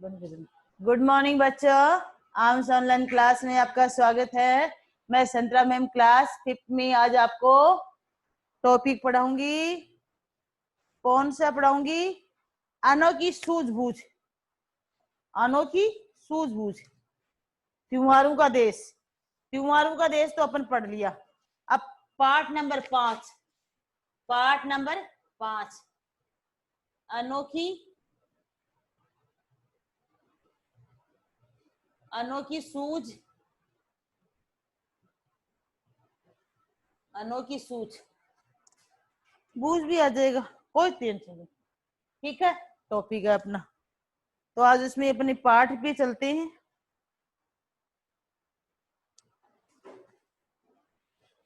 Good morning बच्चों, arms online class में आपका स्वागत है। मैं संतरा मैम क्लास 5th में आज आपको टॉपिक पढ़ाऊंगी। कौन सा पढ़ाऊंगी? अनोखी सूझबूझ। अनोखी सूझबूझ। त्योहारों का देश। त्योहारों का देश तो अपन पढ़ लिया। अब पाठ नंबर 5। पाठ नंबर 5 अनोखी अनोखी सूझ। अनोखी सूझ बूझ भी आ जाएगा, कोई टेंशन नहीं। ठीक है, टॉपिक है अपना। तो आज इसमें अपने पाठ पे चलते हैं।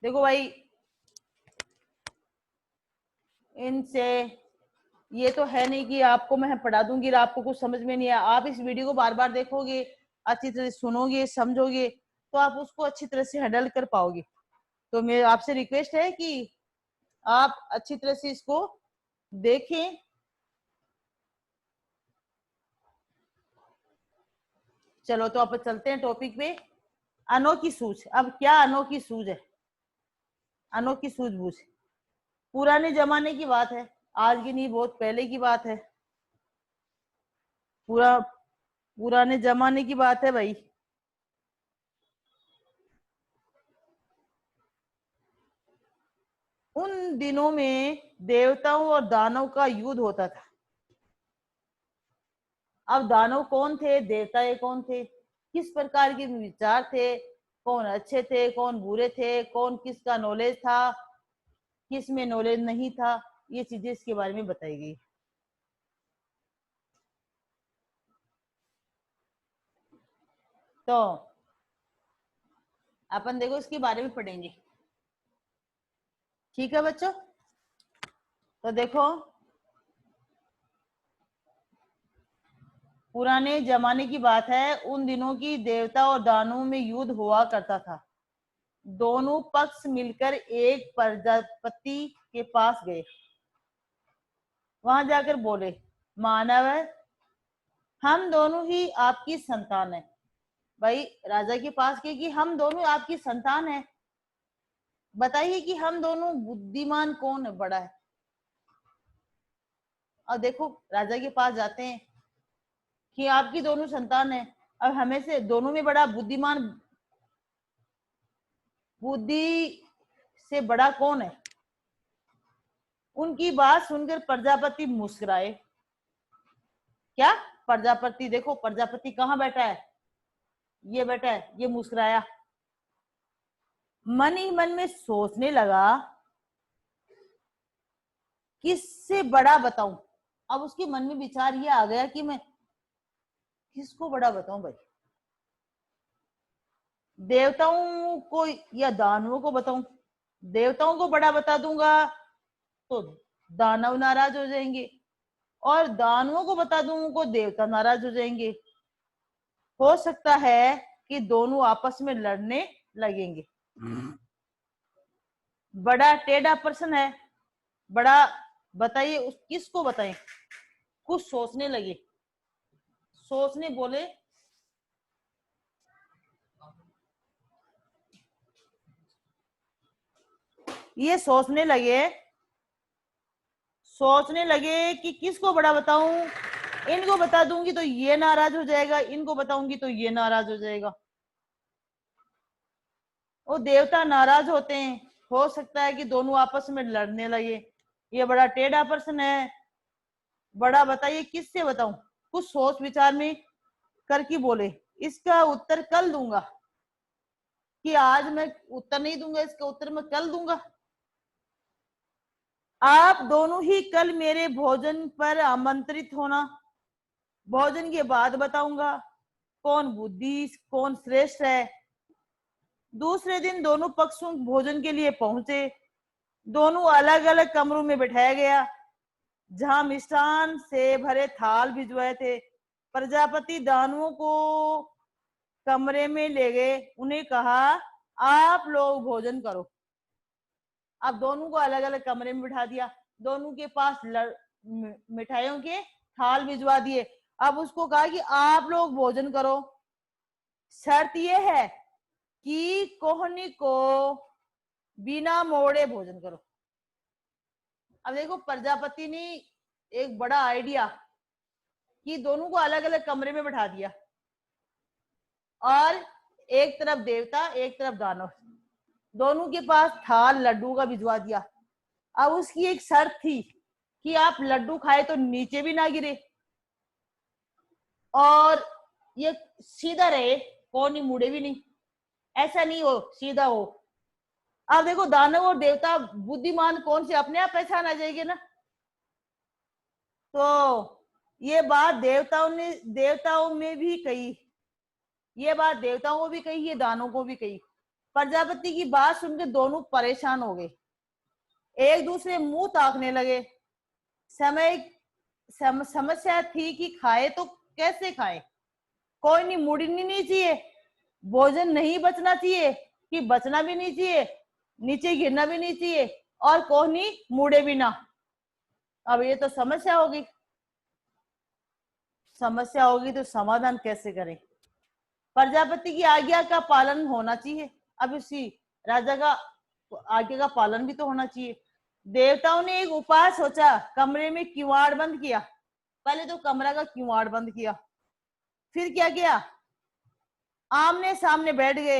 देखो भाई, इनसे ये तो है नहीं कि आपको मैं पढ़ा दूंगी और आपको कुछ समझ में नहीं आया। आप इस वीडियो को बार बार देखोगे, अच्छी तरह से सुनोगे, समझोगे, तो आप उसको अच्छी तरह से हैंडल कर पाओगे। तो मेरे आपसे रिक्वेस्ट है कि आप अच्छी तरह से इसको देखें। चलो तो आप चलते हैं टॉपिक पे। अनोखी सूझ। अब क्या अनोखी सूझ है? अनोखी सूझबूझ पुराने जमाने की बात है, आज की नहीं, बहुत पहले की बात है। पुराने जमाने की बात है भाई। उन दिनों में देवताओं और दानव का युद्ध होता था। अब दानव कौन थे, देवता कौन थे, किस प्रकार के विचार थे, कौन अच्छे थे, कौन बुरे थे, कौन किसका नॉलेज था, किस में नॉलेज नहीं था, ये चीजें इसके बारे में बताई गई। तो अपन देखो इसके बारे में पढ़ेंगे। ठीक है बच्चों, तो देखो, पुराने जमाने की बात है। उन दिनों की देवता और दानवों में युद्ध हुआ करता था। दोनों पक्ष मिलकर एक प्रजापति के पास गए। वहां जाकर बोले, मानव, हम दोनों ही आपकी संतान है। भाई राजा के पास गए कि हम दोनों आपकी संतान है, बताइए कि हम दोनों बुद्धिमान कौन है, बड़ा है। और देखो राजा के पास जाते हैं कि आपकी दोनों संतान है, अब हमें से दोनों में बड़ा बुद्धिमान, बुद्धि से बड़ा कौन है? उनकी बात सुनकर प्रजापति मुस्कुराए। क्या? प्रजापति, देखो प्रजापति कहाँ बैठा है, ये बैठा है, ये मुस्कुराया। मन ही मन में सोचने लगा, किससे बड़ा बताऊं। अब उसके मन में विचार ये आ गया कि मैं किसको बड़ा बताऊं भाई, देवताओं को या दानवों को बताऊं। देवताओं को बड़ा बता दूंगा तो दानव नाराज हो जाएंगे, और दानवों को बता दूंगा तो देवता नाराज हो जाएंगे। हो सकता है कि दोनों आपस में लड़ने लगेंगे। बड़ा टेढ़ा पर्सन है, बड़ा, बताइए उस किसको बताएं। कुछ सोचने लगे, सोचने बोले, ये सोचने लगे कि किसको बड़ा बताऊं। इनको बता दूंगी तो ये नाराज हो जाएगा, इनको बताऊंगी तो ये नाराज हो जाएगा। वो देवता नाराज होते हैं, हो सकता है कि दोनों आपस में लड़ने लगे। ये बड़ा टेढ़ा पर्सन है, बड़ा, बताइए किससे बताऊं। कुछ सोच विचार में करके बोले, इसका उत्तर कल दूंगा। कि आज मैं उत्तर नहीं दूंगा, इसका उत्तर मैं कल दूंगा। आप दोनों ही कल मेरे भोजन पर आमंत्रित होना। भोजन के बाद बताऊंगा कौन बुद्धि कौन श्रेष्ठ है। दूसरे दिन दोनों पक्षों भोजन के लिए पहुंचे। दोनों अलग अलग कमरों में बैठाया गया, जहां मिष्ठान से भरे थाल भिजवाए थे। प्रजापति दानवों को कमरे में ले गए, उन्हें कहा, आप लोग भोजन करो। अब दोनों को अलग अलग कमरे में बिठा दिया, दोनों के पास मिठाइयों के थाल भिजवा दिए, अब उसको कहा कि आप लोग भोजन करो, शर्त ये है कि कोहनी को बिना मोड़े भोजन करो। अब देखो प्रजापति ने एक बड़ा आइडिया कि दोनों को अलग अलग कमरे में बैठा दिया और एक तरफ देवता एक तरफ दानव, दोनों के पास थाल लड्डू का भिजवा दिया। अब उसकी एक शर्त थी कि आप लड्डू खाए तो नीचे भी ना गिरे और ये सीधा रहे, कौन नहीं मुड़े भी नहीं, ऐसा नहीं हो, सीधा हो। अब देखो दानव और देवता बुद्धिमान कौन से अपने आप पहचान आ जाएगी ना। तो ये बात देवताओं में भी कही, ये बात देवताओं को भी कही, ये दानवों को भी कही। प्रजापति की बात सुनकर दोनों परेशान हो गए, एक दूसरे मुंह ताकने लगे। समस्या थी कि खाए तो कैसे खाए, कोई नहीं मुड़नी नहीं चाहिए, भोजन नहीं बचना चाहिए कि बचना भी नहीं चाहिए, नीचे गिरना भी नहीं चाहिए और कोई नहीं मुड़े भी ना। अब ये तो समस्या होगी, समस्या होगी तो समाधान कैसे करें। प्रजापति की आज्ञा का पालन होना चाहिए, अब इसी राजा का आज्ञा का पालन भी तो होना चाहिए। देवताओं ने एक उपाय सोचा, कमरे में किवाड़ बंद किया। पहले तो कमरा का किवाड़ बंद किया, फिर क्या किया, आमने सामने बैठ गए,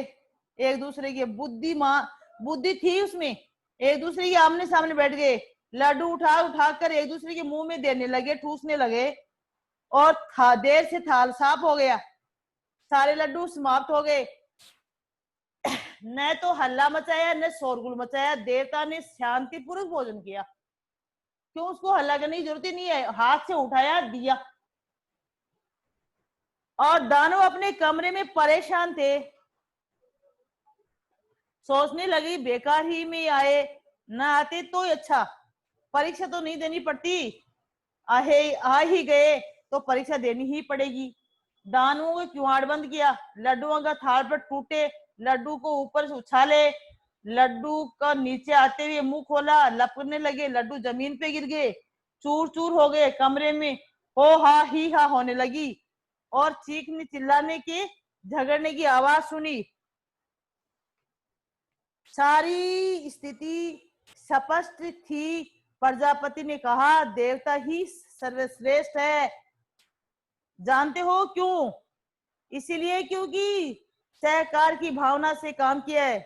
एक दूसरे के बुद्धि थी उसमें, एक दूसरे के आमने सामने बैठ गए, लड्डू उठा कर एक दूसरे के मुंह में देने लगे, ठूसने लगे और देर से थाल साफ हो गया, सारे लड्डू समाप्त हो गए। न तो हल्ला मचाया न शोरगुल मचाया, देवता ने शांतिपूर्वक भोजन किया, क्यों उसको हल्ला करने की जरूरत ही नहीं है, हाथ से उठाया दिया। और दानव अपने कमरे में परेशान थे, सोचने लगी बेकार ही में आए, न आते तो अच्छा, परीक्षा तो नहीं देनी पड़ती, आ ही गए तो परीक्षा देनी ही पड़ेगी। दानवों को किवाड़ बंद किया, लड्डुओं का थाल पर टूटे, लड्डू को ऊपर से उछाले, लड्डू का नीचे आते हुए मुंह खोला, लपकने लगे, लड्डू जमीन पे गिर गए, चूर चूर हो गए। कमरे में हो हा ही हा होने लगी और चीखने चिल्लाने की झगड़ने की आवाज सुनी। सारी स्थिति स्पष्ट थी। प्रजापति ने कहा, देवता ही सर्वश्रेष्ठ है, जानते हो क्यों? इसीलिए क्योंकि सहकार की भावना से काम किया है,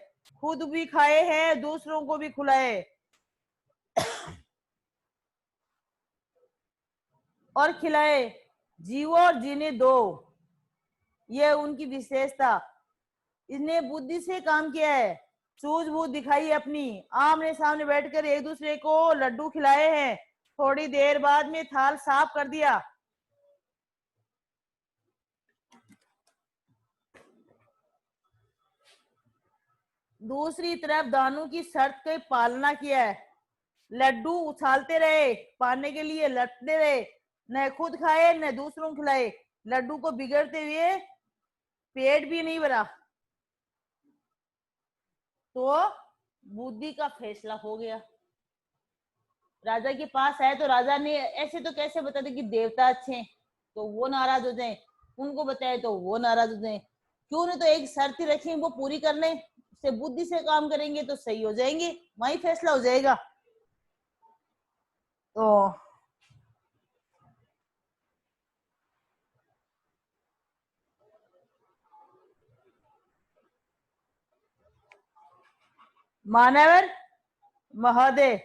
खुद भी खाए हैं, दूसरों को भी खिलाए और खिलाए, जीवो और जीने दो, यह उनकी विशेषता। इसने बुद्धि से काम किया है, सूझबूझ दिखाई अपनी, आमने सामने बैठकर एक दूसरे को लड्डू खिलाए हैं, थोड़ी देर बाद में थाल साफ कर दिया। दूसरी तरफ दानू की शर्त की पालना किया है, लड्डू उछालते रहे, पाने के लिए लड़ते रहे, न खुद खाए न दूसरों को खिलाए, लड्डू को बिगड़ते हुए पेट भी नहीं भरा। तो बुद्धि का फैसला हो गया, राजा के पास आए तो राजा ने ऐसे तो कैसे बता दे कि देवता अच्छे हैं तो वो नाराज हो जाए, उनको बताए तो वो नाराज हो जाए, क्यों नहीं तो एक शर्त ही रखें, वो पूरी कर लें, से बुद्धि से काम करेंगे तो सही हो जाएंगे, वही फैसला हो जाएगा। तो मानवर महोदय,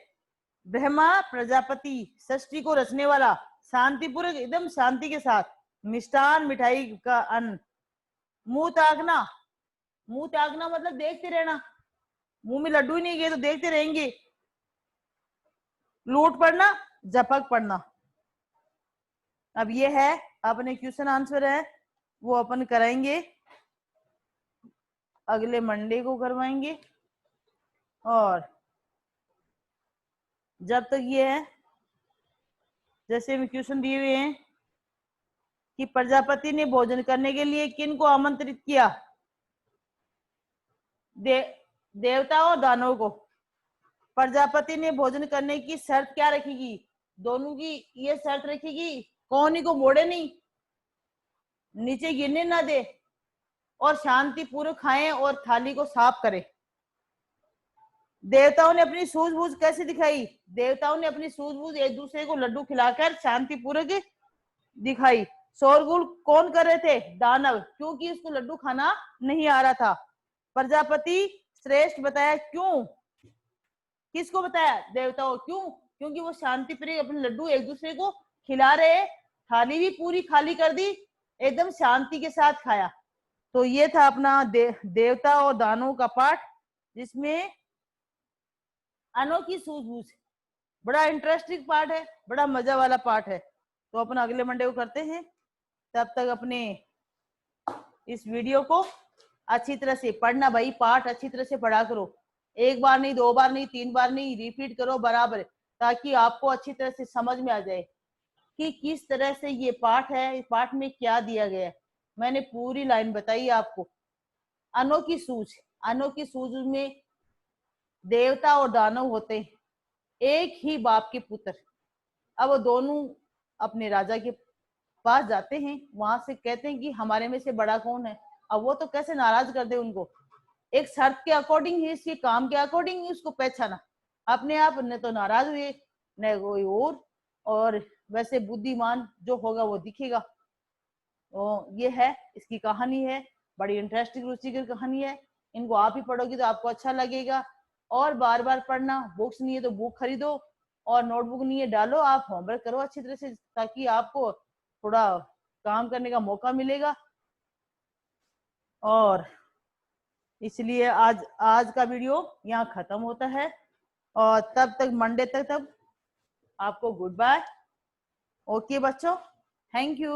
ब्रह्मा प्रजापति, सृष्टि को रचने वाला, शांतिपूर्वक एकदम शांति के साथ मिष्ठान मिठाई का अन्न, मुंह ताकना, मुंह ताकना मतलब देखते रहना, मुंह में लड्डू ही नहीं गए तो देखते रहेंगे, लूट पड़ना, झपक पड़ना। अब ये है अपने क्वेश्चन आंसर है, वो अपन कराएंगे अगले मंडे को करवाएंगे। और जब तक ये है, जैसे में क्वेश्चन दिए हुए हैं कि प्रजापति ने भोजन करने के लिए किन को आमंत्रित किया, देवता और दानव को। प्रजापति ने भोजन करने की शर्त क्या रखेगी, दोनों की ये शर्त रखेगी, कौन को मोड़े नहीं, नीचे गिरने ना दे और शांति पूर्वक खाएं और थाली को साफ करें। देवताओं ने अपनी सूझबूझ कैसे दिखाई? देवताओं ने अपनी सूझबूझ एक दूसरे को लड्डू खिलाकर शांतिपूर्वक दिखाई। शोरगुल कौन कर रहे थे? दानव, क्योंकि उसको लड्डू खाना नहीं आ रहा था। प्रजापति श्रेष्ठ बताया, क्यों? किसको बताया? देवताओं। क्यों? क्योंकि वो शांति प्रिय अपने लड्डू एक दूसरे को खिला रहे। थाली भी पूरी खाली कर दी, एकदम शांति के साथ खाया। तो ये था अपना देवता और दानवों का पाठ, जिसमें अनोखी सूझबूझ। बड़ा इंटरेस्टिंग पार्ट है, बड़ा मजा वाला पार्ट है। तो अपन अगले मंडे को करते हैं। तब तक अपने इस वीडियो को अच्छी तरह से पढ़ना भाई, पाठ अच्छी तरह से पढ़ा करो। एक बार नहीं, दो बार नहीं, तीन बार नहीं, रिपीट करो बराबर, ताकि आपको अच्छी तरह से समझ में आ जाए कि किस तरह से ये पाठ है, इस पाठ में क्या दिया गया है। मैंने पूरी लाइन बताई आपको। अनोखी सूझ, अनोखी सूझ में देवता और दानव होते हैं, एक ही बाप के पुत्र। अब वो दोनों अपने राजा के पास जाते हैं, वहां से कहते हैं कि हमारे में से बड़ा कौन है। अब वो तो कैसे नाराज कर दे उनको, एक शर्त के अकॉर्डिंग ही, इसके काम के अकॉर्डिंग ही उसको पहचाना। अपने आप न तो नाराज हुए न कोई और वैसे बुद्धिमान जो होगा वो दिखेगा। तो ये है, इसकी कहानी है, बड़ी इंटरेस्टिंग रुचि की कहानी है। इनको आप ही पढ़ोगी तो आपको अच्छा लगेगा। और बार बार पढ़ना, बुक्स नहीं है तो बुक खरीदो, और नोटबुक नहीं है डालो, आप होमवर्क करो अच्छी तरह से, ताकि आपको थोड़ा काम करने का मौका मिलेगा। और इसलिए आज आज का वीडियो यहाँ खत्म होता है, और तब तक मंडे तक आपको गुड बाय। ओके बच्चों, थैंक यू।